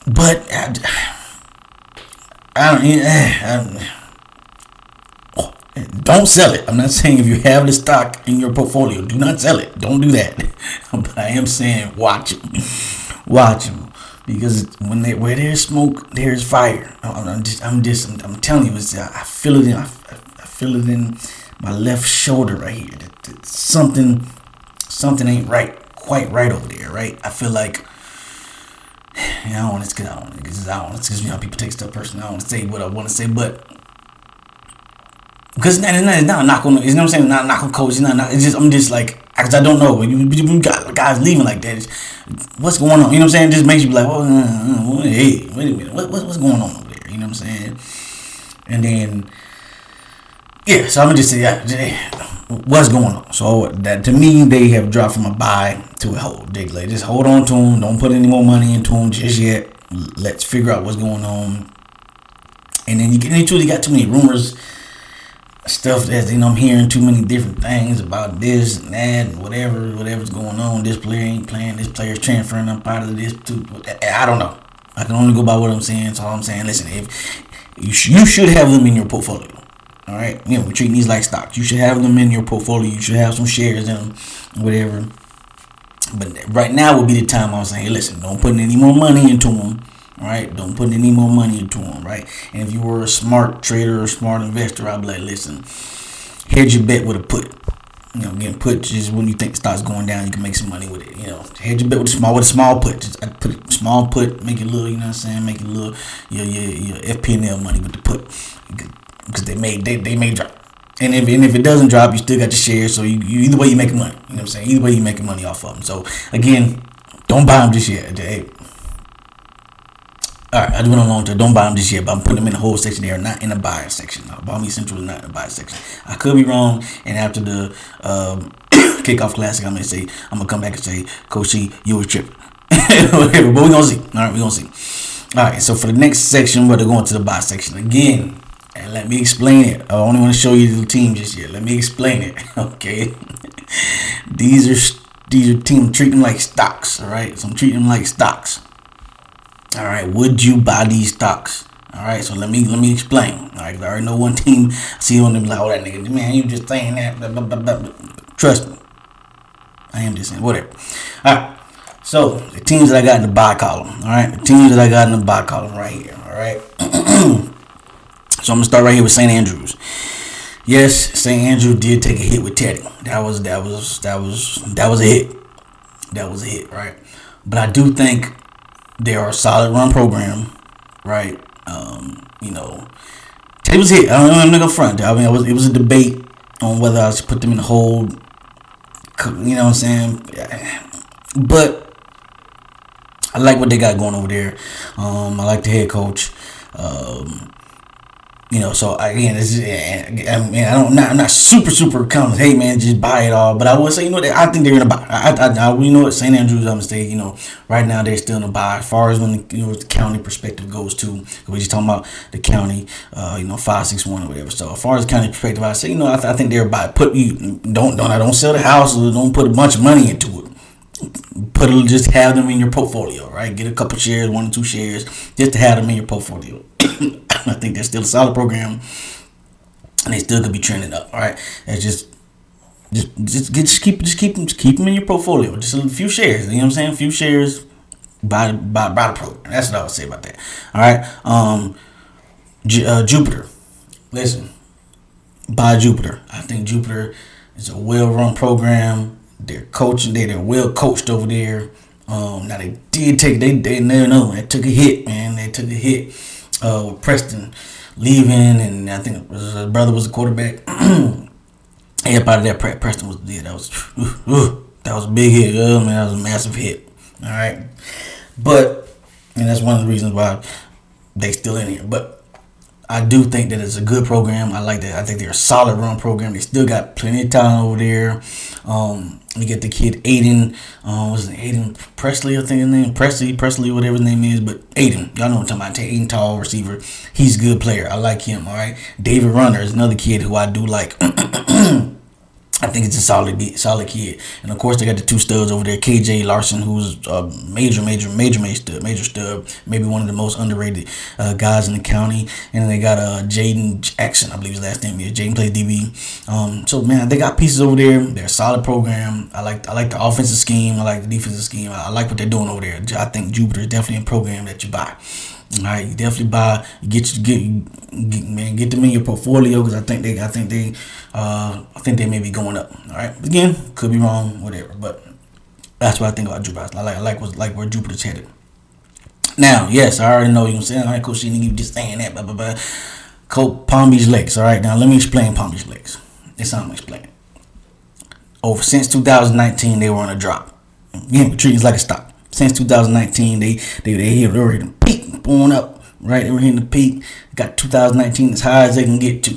But don't sell it. I'm not saying if you have the stock in your portfolio, do not sell it. Don't do that. But I am saying watch them, watch them, because where there's smoke, there's fire. I'm telling you, I feel it in. I feel it in my left shoulder right here. Something ain't quite right over there. Right. I feel like. I don't want to excuse me how people take stuff personally. I don't want to say what I want to say, but because it's not a knock on, you know what I'm saying? Not a knock on coach. It's just I'm just like, because I don't know when you got guys leaving like that. What's going on? You know what I'm saying? It just makes you be like, hey, wait a minute, what's going on over there? You know what I'm saying? And then yeah, so I'm gonna just say what's going on. So that to me, they have dropped from a buy to a hold. They like just hold on to them. Don't put any more money into them just yet. Let's figure out what's going on. And then you truly got too many rumors, stuff that I'm hearing too many different things about this and that and whatever's going on. This player ain't playing. This player's transferring up out of this too. I don't know. I can only go by what I'm saying. So I'm saying, listen, if you should have them in your portfolio. All right, we're treating these like stocks. You should have them in your portfolio. You should have some shares in them, whatever. But right now would be the time I was saying, hey, listen, don't put any more money into them. All right, don't put any more money into them. Right, and if you were a smart trader or a smart investor, I'd be like, listen, hedge your bet with a put. Again, put just when you think the stock's going down, you can make some money with it. Hedge your bet with a small put. Just put a small put, make it little. You know what I'm saying? Make it little your FP&L money with the put. Because they may drop, and if it doesn't drop, you still got the shares. So you either way you make money. You know what I'm saying? Either way you making money off of them. So again, don't buy them this year. All right, I just went along to don't buy them this year, but I'm putting them in the hold section. They are not in the buyer section. Balmy Central is not in the buyer section. I could be wrong, and after the kickoff classic, I'm gonna come back and say, Coach C, you were tripping. Whatever, but we're gonna see. All right, we're gonna see. All right, so for the next section, we're going to the buy section again. And let me explain it. I only want to show you the team just yet. Let me explain it. Okay. These are teams, treat them like stocks. All right. So I'm treating them like stocks. All right. Would you buy these stocks? All right. So let me explain. All right. I already know one team. I see on them like, oh, that nigga, man, you just saying that. Blah, blah, blah, blah. Trust me. I am just saying whatever. All right. So the teams that I got in the buy column. All right. The teams that I got in the buy column right here. All right. So I'm gonna start right here with St. Andrews. Yes, St. Andrew did take a hit with Teddy. That was a hit. That was a hit, right? But I do think they are a solid run program, right? Teddy was a hit. I'm not gonna front. I mean, it was a debate on whether I should put them in the hold. You know what I'm saying? But I like what they got going over there. I like the head coach. So again, I'm not super confident. Hey man, just buy it all. But I would say, I think they're gonna buy. What St. Andrews, I'm mistake. Right now they're still in a buy. As far as when the county perspective goes to, we're just talking about the county, 561 or whatever. So as far as the county perspective, I say, I think they're buy. Don't sell the house or don't put a bunch of money into it. Just have them in your portfolio, right? Get a couple shares, 1 or 2 shares, just to have them in your portfolio. I think they're still a solid program, and they still could be trending up. All right, it's just keep them in your portfolio. Just a few shares. You know what I'm saying? A few shares by the program. That's what I would say about that. All right. Jupiter. Listen, buy Jupiter. I think Jupiter is a well-run program. They're coaching. They're well coached over there. Now they did take. They never know. They took a hit, man. They took a hit with Preston leaving, and I think his brother was the quarterback. Everybody that Preston was there. That was a big hit. Man, that was a massive hit. All right, and that's one of the reasons why they still in here. But I do think that it's a good program. I like that. I think they're a solid run program. They still got plenty of talent over there. You get the kid Aiden, what's his name? Aiden Presley, I think his name, Presley, whatever his name is. But Aiden, y'all know what I'm talking about. Aiden, tall receiver. He's a good player. I like him. All right. David Runner is another kid who I do like. I think it's a solid kid. And of course, they got the two studs over there. KJ Larson, who's a major stud. Maybe one of the most underrated guys in the county. And then they got Jaden Jackson, I believe his last name is. Jaden plays DB. So man, they got pieces over there. They're a solid program. I like the offensive scheme. I like the defensive scheme. I like what they're doing over there. I think Jupiter is definitely a program that you buy. All right, you definitely buy. Get them in your portfolio because I think they may be going up. All right, again, could be wrong, whatever. But that's what I think about Jupiter. I like where Jupiter's headed. Now, yes, I already know you're saying, all right, Coach, you just saying that, blah blah blah. Coach, Palm Beach Lakes. All right, now let me explain Palm Beach Lakes. That's how I'm gonna explain it. Since 2019, they were on a drop. Again, we treat it like a stock. Since 2019, they were hitting peak, going up, right? They were hitting the peak. Got 2019 as high as they can get to.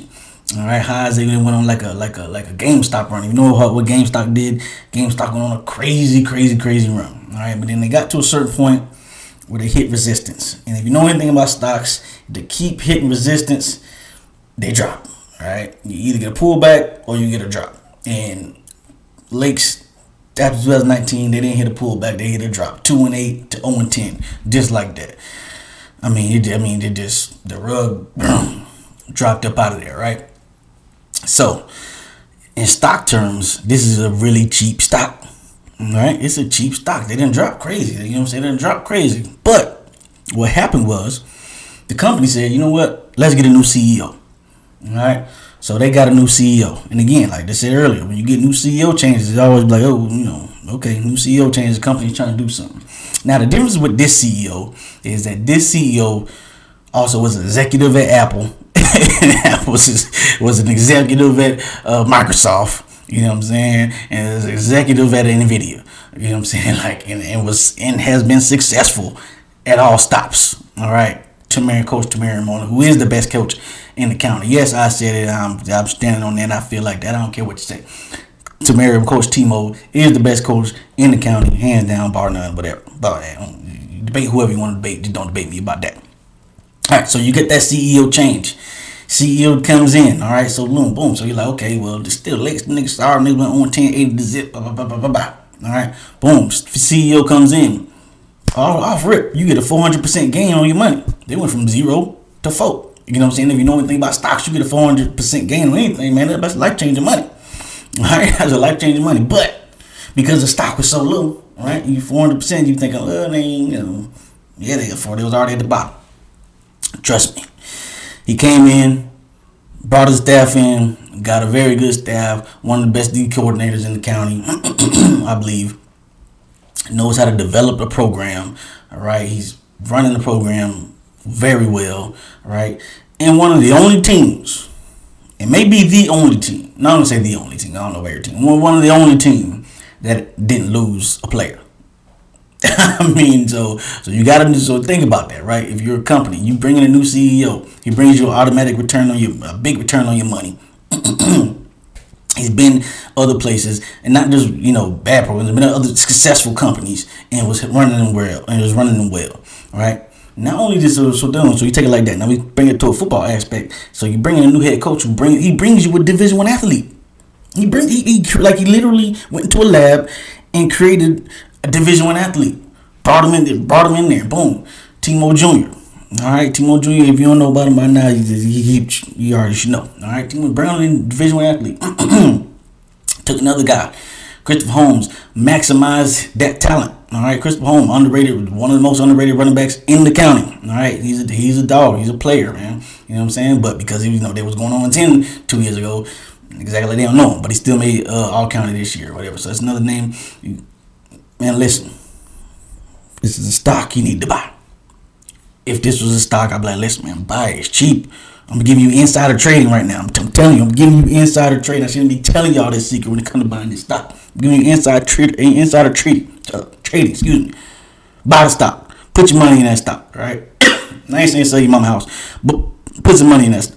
All right, high as they went on like a GameStop run. You know what GameStop did? GameStop went on a crazy run. All right, but then they got to a certain point where they hit resistance. And if you know anything about stocks, to keep hitting resistance, they drop. All right, you either get a pullback or you get a drop. And Lakes, after 2019, they didn't hit a pullback. They hit a drop, 2-8 to 0-10, just like that. The rug dropped up out of there, right? So, in stock terms, this is a really cheap stock. All right, it's a cheap stock. They didn't drop crazy. You know what I'm saying? They didn't drop crazy. But what happened was, the company said, you know what? Let's get a new CEO. All right. So they got a new CEO. And again, like they said earlier, when you get new CEO changes, it's always like, okay, new CEO changes, the company's trying to do something. Now, the difference with this CEO is that this CEO also was an executive at Apple. Apple was an executive at Microsoft. You know what I'm saying? And is an executive at NVIDIA. You know what I'm saying? Like, and has been successful at all stops. All right. Coach Tamarian Mona, who is the best coach in the county. Yes, I said it. I'm standing on that. I feel like that. I don't care what you say. Tamarian Coach Timo is the best coach in the county, hands down, bar none, whatever. About that. Debate whoever you want to debate. Just don't debate me about that. All right, so you get that CEO change. CEO comes in. All right, so boom. So you're like, okay, well, there's still Lakes. Niggas went on 10-8 to zip. Blah, blah, blah, blah, blah. All right, boom. CEO comes in. Off rip, you get a 400% gain on your money. They went from 0 to 4. You know what I'm saying? If you know anything about stocks, you get a 400% gain on anything, man. That's life-changing money. All right, that's a life-changing money. But because the stock was so low, all right, you 400%, you think, they ain't, yeah, they was already at the bottom. Trust me. He came in, brought his staff in, got a very good staff, one of the best D coordinators in the county, I believe. Knows how to develop a program. All right, he's running the program very well. All right, and one of the only teams, it may be the only team. No, I'm gonna say the only team. I don't know every team. One of the only team that didn't lose a player. I mean, so you gotta think about that, right? If you're a company, you bring in a new CEO, he brings you an automatic return on a big return on your money. He's been other places, and not just bad programs. He's been at other successful companies and was running them well. All right. Not only this, so you take it like that. Now we bring it to a football aspect. So you bring in a new head coach he brings you a Division I athlete. He literally went into a lab and created a Division I athlete. Brought him in there. Boom. Timo Jr. All right, Timo Jr. If you don't know about him by now, you already should know. All right, Timo Brown, Division I athlete. Took another guy, Christopher Holmes, maximized that talent. All right, Christopher Holmes, underrated, one of the most underrated running backs in the county. All right, he's a dog, he's a player, man. You know what I'm saying? But because they was going on 10 2 years ago, exactly, they don't know him, but he still made all county this year or whatever. So that's another name. Man, listen, this is a stock you need to buy. If this was a stock, I'd be like, listen, man, buy it. It's cheap. I'm going to give you insider trading right now. I'm telling you, I'm giving you insider trading. I shouldn't be telling y'all this secret when it comes to buying this stock. I'm giving you insider trading. Buy the stock. Put your money in that stock, all right? I ain't saying sell your mama house, but Put some money in that.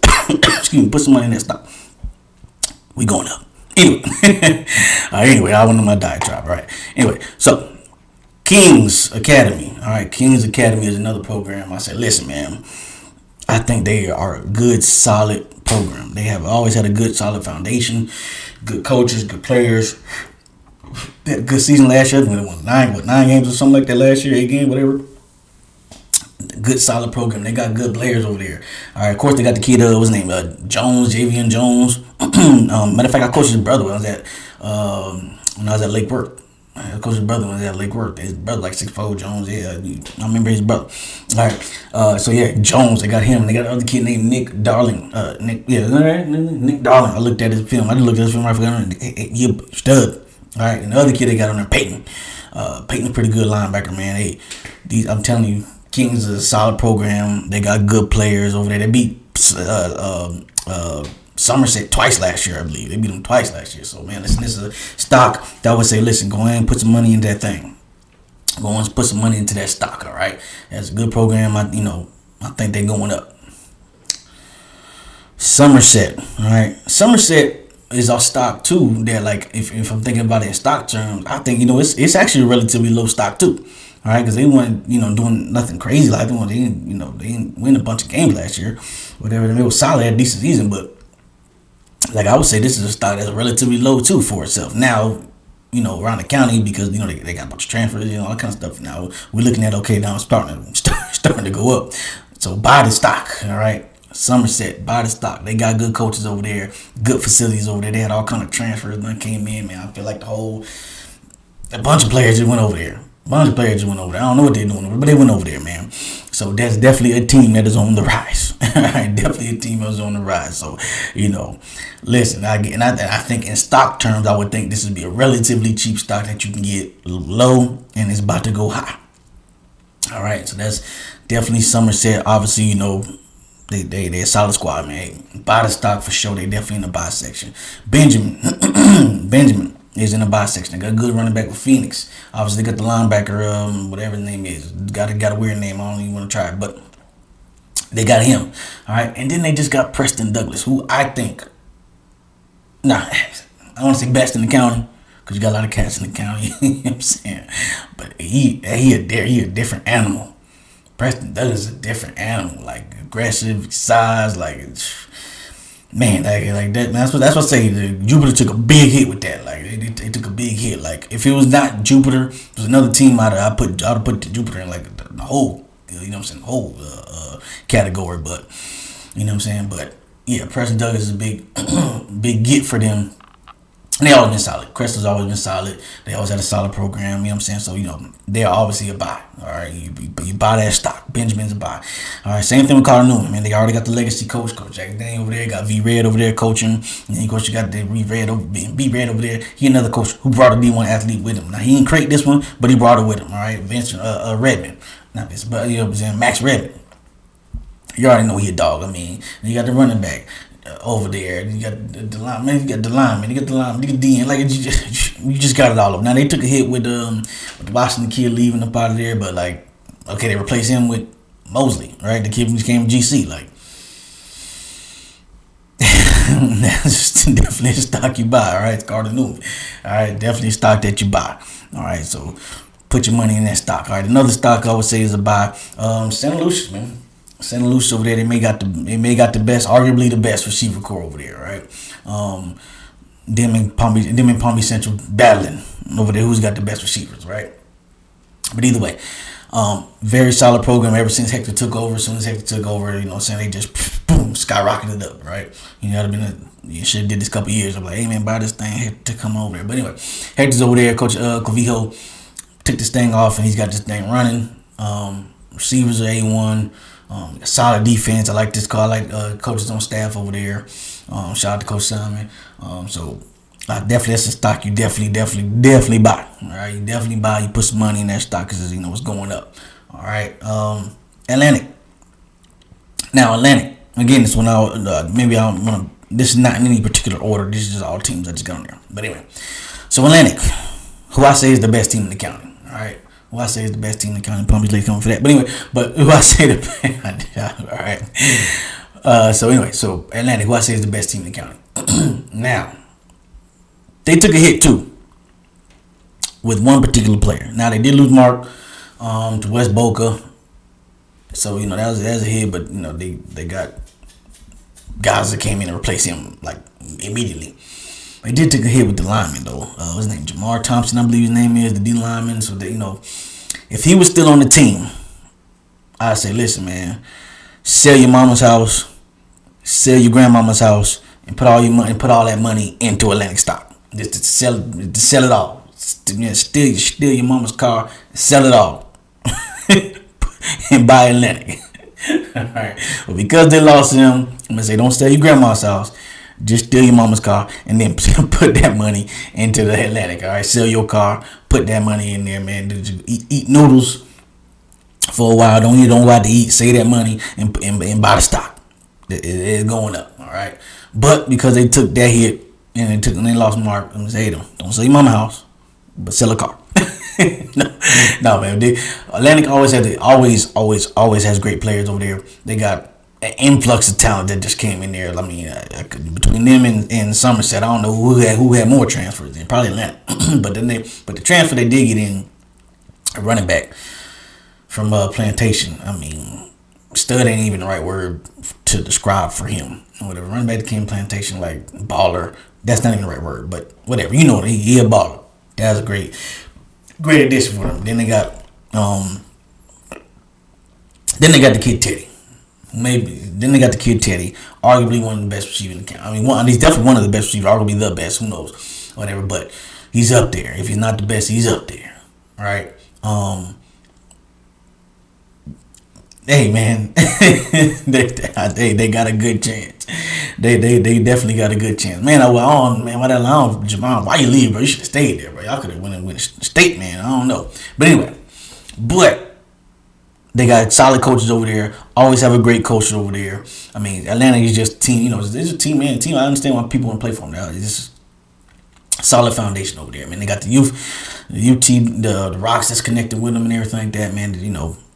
Excuse me. Put some money in that stock. We going up. Anyway, anyway, I went on my diatribe. All right. Anyway, so Kings Academy. All right, Kings Academy is another program. I said, listen, man, I think they are a good, solid program. They have always had a good, solid foundation, good coaches, good players. They had a good season last year. They won nine games or something like that last year, 8 games, whatever. Good, solid program. They got good players over there. All right, of course, they got the kid, what's his name? Jones, Javian Jones. Matter of fact, I coached his brother when I was at Lake Worth. I coached his brother when I was at Lake Worth. His brother, like 6'4", Jones. Yeah, I remember his brother. All right, so yeah, Jones. They got him. They got another kid named Nick Darling. Nick Darling. I looked at his film. I didn't look at his film. I forgot. He a stud. All right, and the other kid they got on there, Peyton. Peyton's a pretty good linebacker, man. I'm telling you, Kings is a solid program. They got good players over there. They beat Somerset twice last year, I believe. They beat them twice last year. So, man, listen, this is a stock that I would say, listen, go ahead and put some money into that thing. Go on and put some money into that stock, all right? That's a good program. I think they're going up. Somerset, all right? Somerset is our stock, too, that, like, if I'm thinking about it in stock terms, I think, it's actually a relatively low stock, too. All right, because they weren't, doing nothing crazy like they didn't win a bunch of games last year, whatever. They were solid, had a decent season, but like I would say, this is a stock that's relatively low too for itself. Now, around the county because they got a bunch of transfers, all that kind of stuff. Now we're looking at now it's starting to go up. So buy the stock, all right. Somerset, buy the stock. They got good coaches over there, good facilities over there. They had all kind of transfers that came in, man. I feel like a bunch of players just went over there. I don't know what they're doing, but they went over there, man. So that's definitely a team that is on the rise. Definitely a team that is on the rise. So, listen, I think in stock terms, I would think this would be a relatively cheap stock that you can get low and it's about to go high. All right, so that's definitely Somerset. Obviously, they're a solid squad, man. Buy the stock for sure. They definitely in the buy section. Benjamin is in the buy section. They got a good running back with Phoenix. Obviously, they got the linebacker, whatever his name is. Got a weird name. I don't even want to try it, but they got him. All right, and then they just got Preston Douglas, who I think, I want to say best in the county because you got a lot of cats in the county. You know what I'm saying? But he a different animal. Preston Douglas is a different animal, like aggressive, size, like. Man, like that. Man, that's what I say. Jupiter took a big hit with that. Like they took a big hit. Like if it was not Jupiter, it was another team I'd put Jupiter in like the whole, whole category. But you know what I'm saying. But yeah, Preston Douglas is a big get for them. And they always been solid. Crest's always been solid. They always had a solid program. You know what I'm saying? So, they're obviously a buy. All right. You buy that stock. Benjamin's a buy. All right. Same thing with Carter Newman, man. They already got the legacy coach Jack Daniel over there. Got V Red over there coaching. And then, of course, you got the B Red over there. He another coach who brought a D1 athlete with him. Now, he didn't create this one, but he brought it with him. All right. Vincent Redmond. Not Vincent, but, Max Redmond. You already know he a dog. I mean, you got the running back over there. You got the lineman. You got the lineman. You got the lineman. You got the DN. Like you just got it all up. Now they took a hit with the Washington kid leaving up out of there, but like, okay, they replaced him with Mosley, right? The kid who came to GC. Like, that's definitely a stock you buy. All right, it's Carter Newman. All right, definitely a stock that you buy. All right, so put your money in that stock. All right, another stock I would say is a buy. St. Lucius, man. St. Lucius over there, they may got the best, arguably the best receiver core over there, right? Them and Palm Beach Central battling over there. Who's got the best receivers, right? But either way, very solid program ever since Hector took over. As soon as Hector took over, they just boom skyrocketed up, right? You should have did this a couple years. I'm like, hey man, buy this thing Hector to come over there. But anyway, Hector's over there. Coach Clavijo took this thing off, and he's got this thing running. Receivers are A1. Solid defense. I like this call. I like coaches on staff over there. Shout out to Coach Simon. So definitely that's a stock you definitely buy. All right, you definitely buy. You put some money in that stock because it's going up. All right, Atlantic. Now Atlantic. Again, this one maybe I don't want to. This is not in any particular order. This is just all teams I just got on there. But anyway, so Atlantic, who I say is the best team in the county. All right. Who I say is the best team in the county. Palm Beach Lake coming for that. But anyway, who I say the best. All right. So anyway, so Atlantic, who I say is the best team in the county. Now, they took a hit too with one particular player. Now they did lose Mark to West Boca, so that was a hit. But they got guys that came in and replaced him like immediately. They did take a hit with the lineman though. What's his name? Jamar Thompson, I believe his name is, the D lineman. So that if he was still on the team, I'd say, listen, man, sell your mama's house, sell your grandmama's house, and put all your money, put all that money into Atlantic stock. Just to sell it all. Steal your mama's car, sell it all, and buy Atlantic. All right. But because they lost him, I'm gonna say, don't sell your grandma's house. Just steal your mama's car and then put that money into the Atlantic. All right, sell your car, put that money in there, man. Eat noodles for a while. Don't go out to eat. Save that money and buy the stock. It's going up. All right, but because they took that hit and they lost Mark, I'm gonna say, don't sell your mama's house, but sell a car. no, man. Atlantic always has great players over there. They got an influx of talent that just came in there. I mean, between them and Somerset, I don't know who had more transfers in. Probably Atlantic, but the transfer they did get in, a running back from Plantation. I mean, stud ain't even the right word to describe for him. Whatever, running back that came Plantation, like baller. That's not even the right word, but whatever. He a baller. That was a great addition for them. Then they got the kid Teddy. Then they got the kid Teddy, arguably one of the best receivers in the county. I mean, he's definitely one of the best receivers, arguably the best. Who knows, whatever. But he's up there. If he's not the best, he's up there. All right. Hey man, they got a good chance. They definitely got a good chance. Man, Jamal, why you leave, bro? You should have stayed there, bro. Y'all could have went and win state, man. I don't know. But anyway, they got solid coaches over there. Always have a great coach over there. I mean, Atlanta is just a team. It's a team, man. Team. I understand why people want to play for them now. It's just a solid foundation over there, man. They got the youth, the UT, the Rocks that's connected with them and everything like that, man.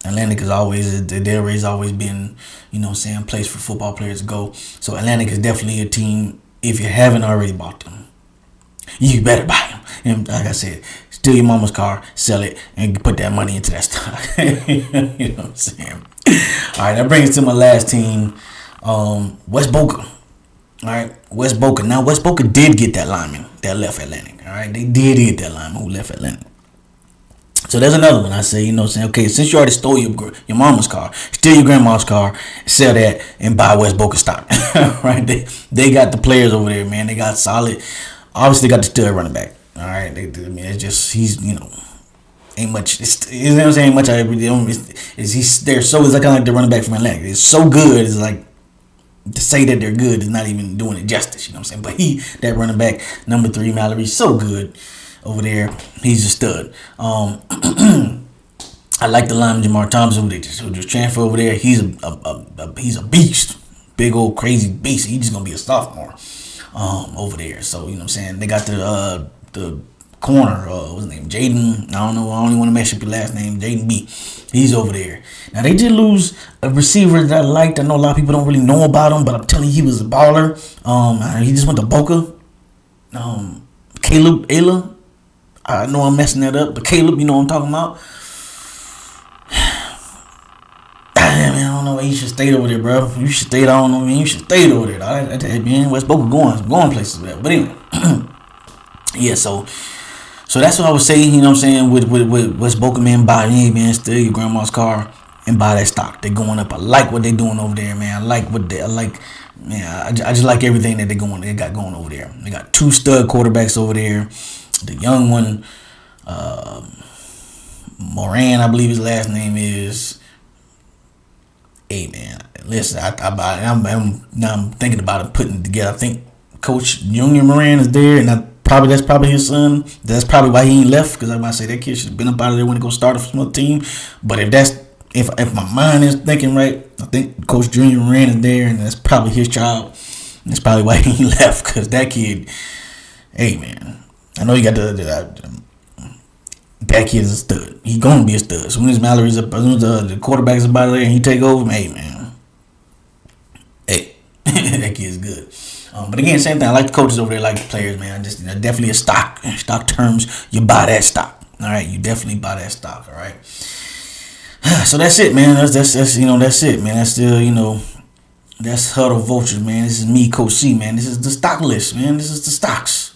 Atlantic is always, Delray's always been, a place for football players to go. So Atlantic is definitely a team. If you haven't already bought them, you better buy them. And like I said, steal your mama's car, sell it, and put that money into that stock. You know what I'm saying? All right, that brings us to my last team, West Boca. All right, West Boca. Now, West Boca did get that lineman that left Atlantic. All right, they did get that lineman who left Atlantic. So there's another one. I say, okay, since you already stole your mama's car, steal your grandma's car, sell that, and buy West Boca stock. Right? They got the players over there, man. They got solid. Obviously, they got the stud running back. All right, it's just ain't much. Ain't much. It's like the running back from Atlantic. It's so good. It's like to say that they're good is not even doing it justice. You know what I'm saying? But that running back, number 3, Mallory, so good. Over there, he's a stud. I like the lineman Jamar Thompson who just transfer over there. He's a beast, big old crazy beast. He's just gonna be a sophomore over there. So you know what I'm saying. They got the corner. What's his name? Jaden. I don't know. I only want to mess up your last name. Jaden B. He's over there. Now they did lose a receiver that I liked. I know a lot of people don't really know about him, but I'm telling you, he was a baller. He just went to Boca. Caleb Ayla. I know I'm messing that up, but Caleb, you know what I'm talking about. Man, I don't know why you should stay over there, bro. You should stay. I don't know, man. You should stay over there. I tell you, man, West Boca going places, man. But anyway, yeah. So that's what I was saying. You know what I'm saying? With West Boca, man, steal your grandma's car and buy that stock. They're going up. I like what they're doing over there, man. I just like everything that they got going over there. They got 2 stud quarterbacks over there. The young one, Moran, I believe his last name is. Hey man, listen, I'm thinking about him putting it together. I think Coach Junior Moran is there, and that's probably his son. That's probably why he ain't left, because I'm about to say that kid should have been up out of there when he go start a small team. But if my mind is thinking right, I think Coach Junior Moran is there, and that's probably his child. And that's probably why he ain't left, because that kid, hey man. I know you got that kid is a stud. He gonna be a stud. As soon as Mallory's up, as soon as the quarterback's about there and he take over, hey man, hey, But again, same thing. I like the coaches over there, like the players, man. Just definitely a stock. In stock terms, you buy that stock. All right, you definitely buy that stock. All right. So that's it, man. That's that's it, man. That's still that's Huudl.Vuultures, man. This is me, Coach C, man. This is the stock list, man. This is the stocks.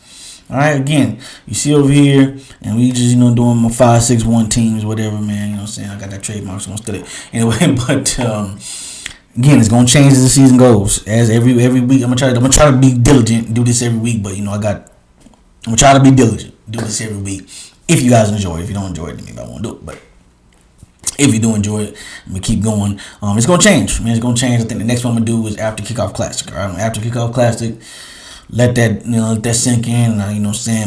All right, again, you see over here, and we just doing my 5, 6, 1 teams, whatever, man. You know what I'm saying? I got that trademark, so I'm gonna steal it anyway. But again, it's gonna change as the season goes. As every week, I'm gonna try to be diligent, do this every week. But I'm gonna try to be diligent, do this every week. If you guys enjoy it, if you don't enjoy it, then maybe I won't do it. But if you do enjoy it, I'm gonna keep going. It's gonna change, man. It's gonna change. I think the next one I'm gonna do is after kickoff classic. All right, after kickoff classic. Let that sink in,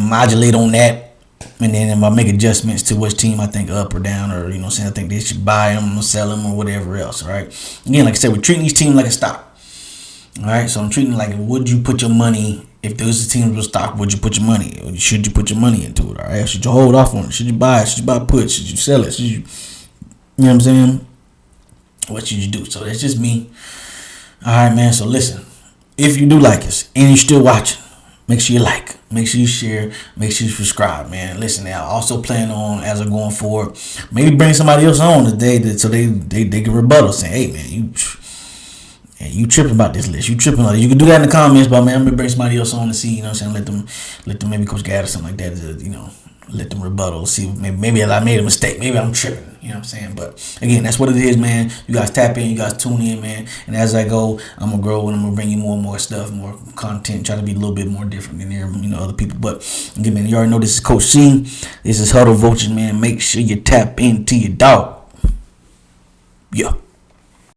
modulate on that, and then if I make adjustments to which team I think up or down, or I think they should buy them or sell them or whatever else. All right. Again, like I said, we're treating each team like a stock. All right. So I'm treating it like, would you put your money, if those teams were stock, would you put your money? Or should you put your money into it? All right. Should you hold off on it? Should you buy it? Should you buy put? Should you sell it? Should you, what I'm saying? What should you do? So that's just me. All right, man. So listen. If you do like us and you're still watching, make sure you like, make sure you share, make sure you subscribe, man. Listen, now, I also plan on, as I'm going forward, maybe bring somebody else on today so they can rebuttal, saying, hey, man, you tripping about this list. You tripping on it. You can do that in the comments, but man, I'm gonna bring somebody else on to see, let them maybe Coach Gad or something like that, let them rebuttal, see maybe I made a mistake, maybe I'm tripping, you know what I'm saying? But again, that's what it is, man. You guys tap in, you guys tune in, man. And as I go, I'm gonna grow and I'm gonna bring you more and more stuff, more content, try to be a little bit more different than other people. But again, man, you already know this is Coach C. This is Huudl.Vuultures, man. Make sure you tap into your dog. Yeah.